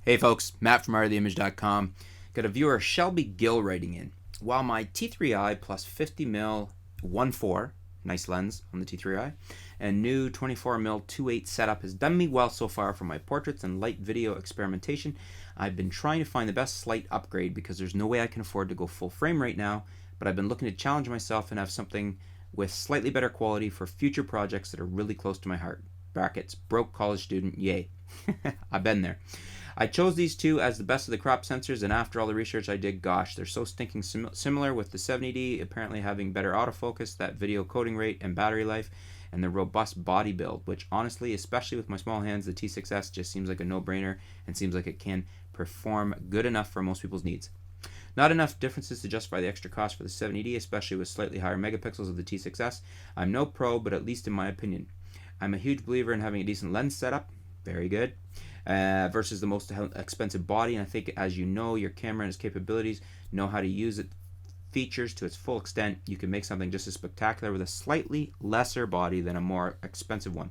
Hey folks, Matt from artoftheimage.com. Got a viewer, Shelby Gill, writing in. While my T3i plus 50mm 1.4, nice lens on the T3i, and new 24mm 2.8 setup has done me well so far for my portraits and light video experimentation, I've been trying to find the best slight upgrade because there's no way I can afford to go full frame right now, but I've been looking to challenge myself and have something with slightly better quality for future projects that are really close to my heart. Brackets, broke college student, yay. I've been there. I chose these two as the best of the crop sensors, and after all the research I did, gosh, they're so stinking similar, with the 70D apparently having better autofocus, that video coding rate, and battery life, and the robust body build, which honestly, especially with my small hands, the T6s just seems like a no-brainer and seems like it can perform good enough for most people's needs. Not enough differences to justify the extra cost for the 70D, especially with slightly higher megapixels of the T6s. I'm no pro, but at least in my opinion. I'm a huge believer in having a decent lens setup, very good, versus the most expensive body, and I think, as you know, your camera and its capabilities, know how to use its features to its full extent, you can make something just as spectacular with a slightly lesser body than a more expensive one.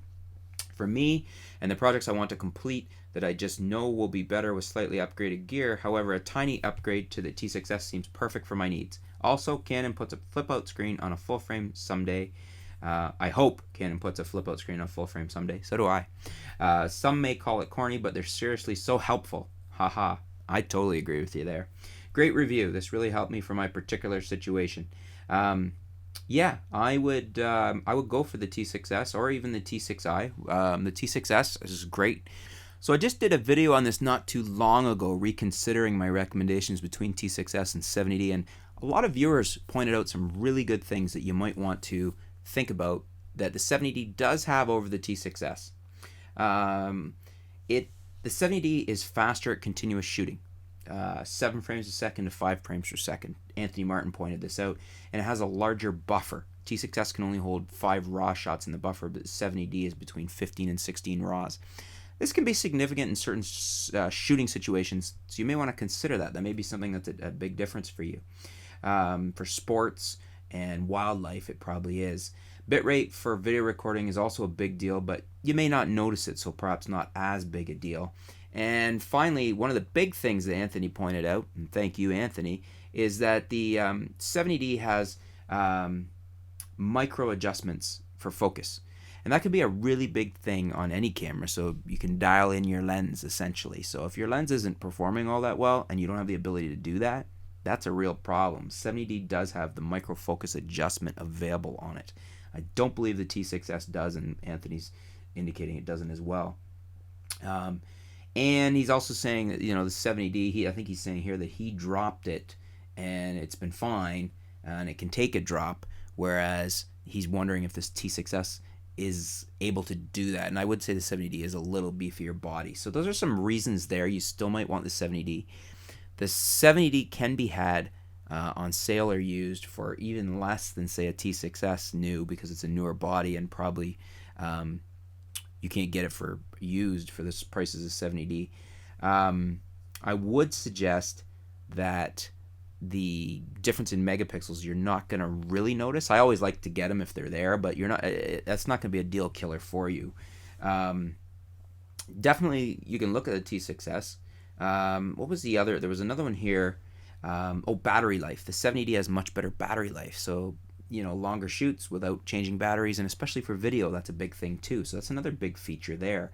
For me and the projects I want to complete that I just know will be better with slightly upgraded gear, however, a tiny upgrade to the T6s seems perfect for my needs. Also, Canon puts a flip-out screen on a full frame someday. I hope Canon puts a flip-out screen on full frame someday. So do I. Some may call it corny, but they're seriously so helpful. Haha. I totally agree with you there. Great review. This really helped me for my particular situation. Yeah, I would go for the T6s or even the T6i. The T6s is great. So I just did a video on this not too long ago, reconsidering my recommendations between T6s and 70D, and a lot of viewers pointed out some really good things that you might want to think about that the 70D does have over the T6s. The 70D is faster at continuous shooting, 7 frames a second to 5 frames per second. Anthony Martin pointed this out, and it has a larger buffer. T6s can only hold 5 raw shots in the buffer, but the 70D is between 15 and 16 raws. This can be significant in certain shooting situations, so you may want to consider that. That may be something that's a big difference for you. For sports and wildlife, it probably is. Bitrate for video recording is also a big deal, but you may not notice it, so perhaps not as big a deal. And finally, one of the big things that Anthony pointed out, and thank you, Anthony, is that the 70D has micro adjustments for focus. And that could be a really big thing on any camera, so you can dial in your lens, essentially. So if your lens isn't performing all that well and you don't have the ability to do that, that's a real problem. 70D does have the micro focus adjustment available on it. I don't believe the T6s does, and Anthony's indicating it doesn't as well. And he's also saying that, the 70D, I think he's saying here that he dropped it and it's been fine and it can take a drop, whereas he's wondering if this T6s is able to do that. And I would say the 70D is a little beefier body. So those are some reasons there. You still might want the 70D. The 70D can be had on sale or used for even less than, say, a T6s new, because it's a newer body, and probably you can't get it for used for the prices of 70D. I would suggest that the difference in megapixels you're not going to really notice. I always like to get them if they're there, but you're not. That's not going to be a deal killer for you. Definitely, you can look at the T6s. What was the other? There was another one here. Battery life. The 70D has much better battery life, so longer shoots without changing batteries, and especially for video, that's a big thing too. So that's another big feature there.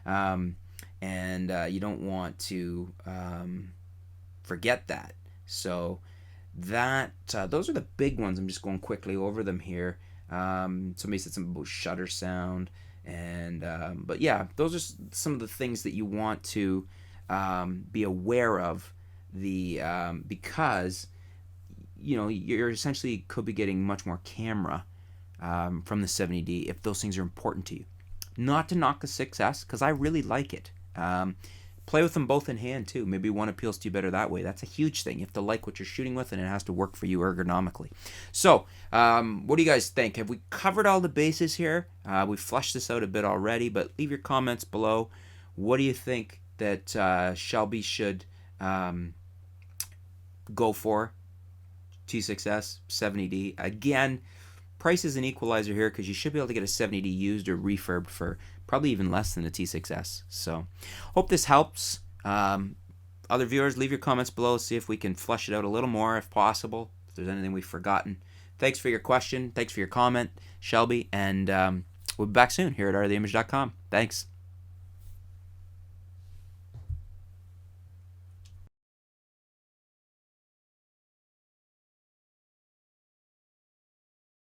And you don't want to forget that. So that those are the big ones. I'm just going quickly over them here. Somebody said something about shutter sound, and but yeah, those are some of the things that you want to be aware of. Because you're essentially could be getting much more camera from the 70D if those things are important to you. Not to knock the 6S, because I really like it. Play with them both in hand too. Maybe one appeals to you better that way. That's a huge thing. You have to like what you're shooting with, and it has to work for you ergonomically. So, what do you guys think? Have we covered all the bases here? We fleshed this out a bit already, but leave your comments below. What do you think that Shelby should go for? T6s, 70D. Again, price is an equalizer here, because you should be able to get a 70D used or refurbed for probably even less than a T6s. So, hope this helps. Other viewers, leave your comments below. See if we can flesh it out a little more if possible. If there's anything we've forgotten. Thanks for your question. Thanks for your comment, Shelby. And we'll be back soon here at artoftheimage.com. Thanks.